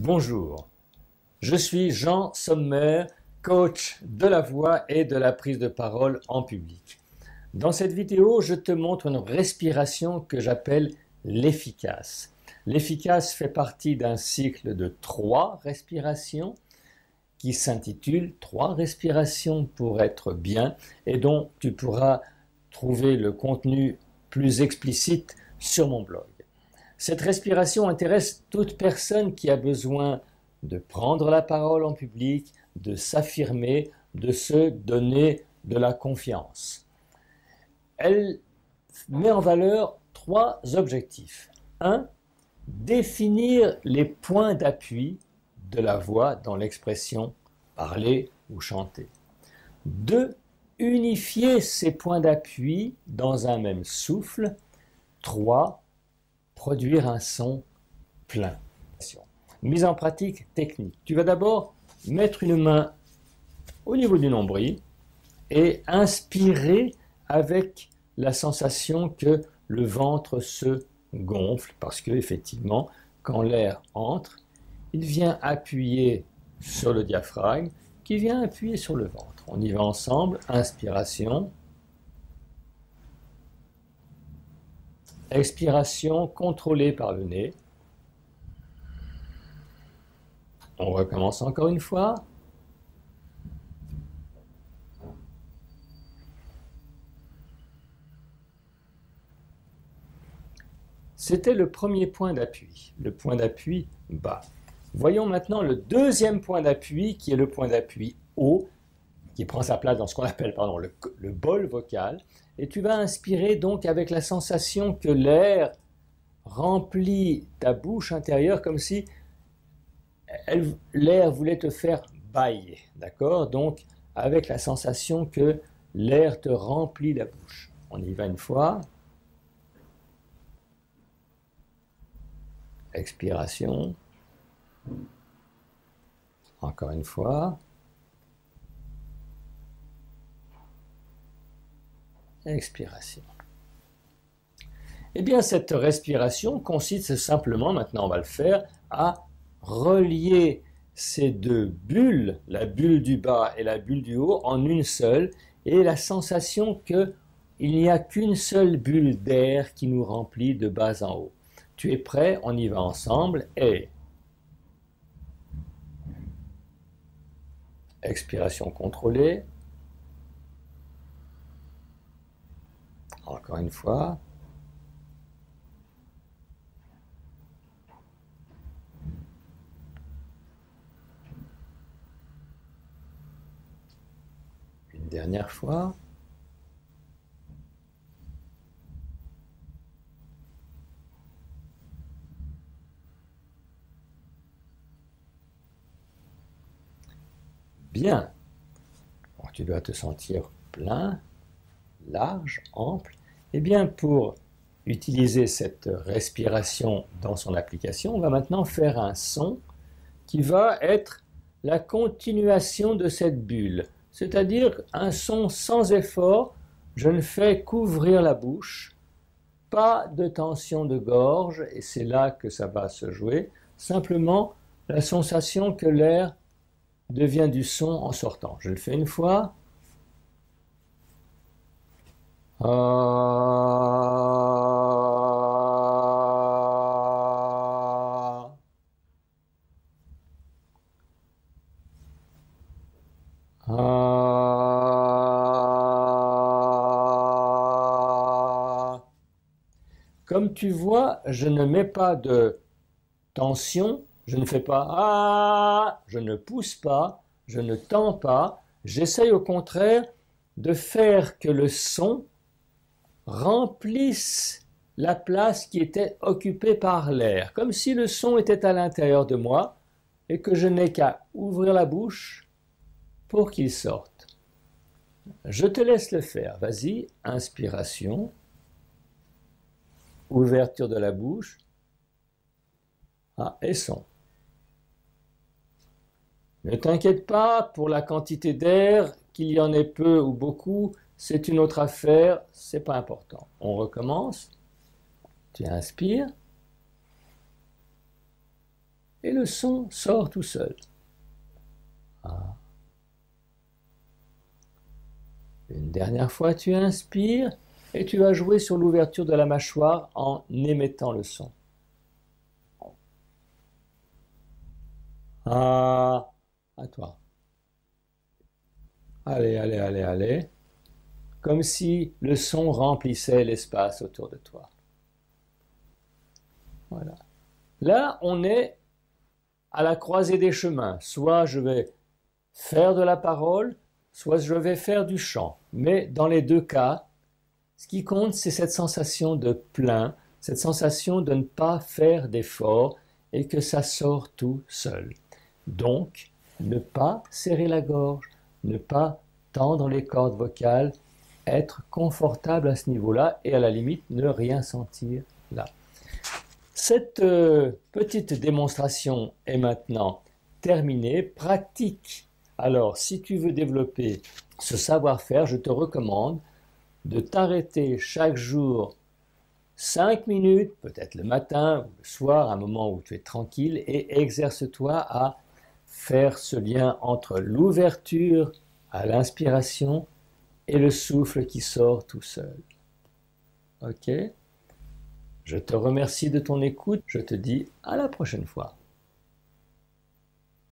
Bonjour, je suis Jean Sommer, coach de la voix et de la prise de parole en public. Dans cette vidéo, je te montre une respiration que j'appelle l'efficace. L'efficace fait partie d'un cycle de 3 respirations qui s'intitule 3 respirations pour être bien et dont tu pourras trouver le contenu plus explicite sur mon blog. Cette respiration intéresse toute personne qui a besoin de prendre la parole en public, de s'affirmer, de se donner de la confiance. Elle met en valeur 3 objectifs. 1. Définir les points d'appui de la voix dans l'expression parler ou chanter. 2. Unifier ces points d'appui dans un même souffle. 3. Produire un son plein. Mise en pratique technique. Tu vas d'abord mettre une main au niveau du nombril et inspirer avec la sensation que le ventre se gonfle parce que effectivement, quand l'air entre, il vient appuyer sur le diaphragme qui vient appuyer sur le ventre. On y va ensemble. Inspiration. Expiration contrôlée par le nez. On recommence encore une fois. C'était le premier point d'appui, le point d'appui bas. Voyons maintenant le deuxième point d'appui qui est le point d'appui haut, qui prend sa place dans ce qu'on appelle le bol vocal. Et tu vas inspirer donc avec la sensation que l'air remplit ta bouche intérieure comme si l'air voulait te faire bâiller. D'accord? Donc avec la sensation que l'air te remplit la bouche. On y va une fois. Expiration. Encore une fois. Expiration. Eh bien, cette respiration consiste simplement, maintenant on va le faire, à relier ces deux bulles, la bulle du bas et la bulle du haut, en une seule, et la sensation qu'il n'y a qu'une seule bulle d'air qui nous remplit de bas en haut. Tu es prêt? On y va ensemble. Et expiration contrôlée. Encore une fois. Une dernière fois. Bien. Bon, tu dois te sentir plein, large, ample. Eh bien, pour utiliser cette respiration dans son application, on va maintenant faire un son qui va être la continuation de cette bulle, c'est-à-dire un son sans effort. Je ne fais qu'ouvrir la bouche, pas de tension de gorge, et c'est là que ça va se jouer, simplement la sensation que l'air devient du son en sortant. Je le fais une fois. Comme tu vois, je ne mets pas de tension, je ne fais pas ah, je ne pousse pas, je ne tends pas. J'essaye au contraire de faire que le son remplisse la place qui était occupée par l'air, comme si le son était à l'intérieur de moi et que je n'ai qu'à ouvrir la bouche pour qu'il sorte. Je te laisse le faire. Vas-y, inspiration, ouverture de la bouche, et son. Ne t'inquiète pas pour la quantité d'air, qu'il y en ait peu ou beaucoup, c'est une autre affaire, c'est pas important. On recommence. Tu inspires. et le son sort tout seul. Ah. Une dernière fois, tu inspires et tu vas jouer sur l'ouverture de la mâchoire en émettant le son. Ah, à toi. Allez, allez, allez, allez. Comme si le son remplissait l'espace autour de toi. Voilà. Là, on est à la croisée des chemins. Soit je vais faire de la parole, soit je vais faire du chant. Mais dans les deux cas, ce qui compte, c'est cette sensation de plein, cette sensation de ne pas faire d'effort et que ça sort tout seul. Donc, ne pas serrer la gorge, ne pas tendre les cordes vocales, être confortable à ce niveau-là et à la limite ne rien sentir là. Cette petite démonstration est maintenant terminée. Pratique. Alors, si tu veux développer ce savoir-faire, je te recommande de t'arrêter chaque jour 5 minutes, peut-être le matin ou le soir, un moment où tu es tranquille, et exerce-toi à faire ce lien entre l'ouverture à l'inspiration et le souffle qui sort tout seul. Ok ? Je te remercie de ton écoute. Je te dis à la prochaine fois.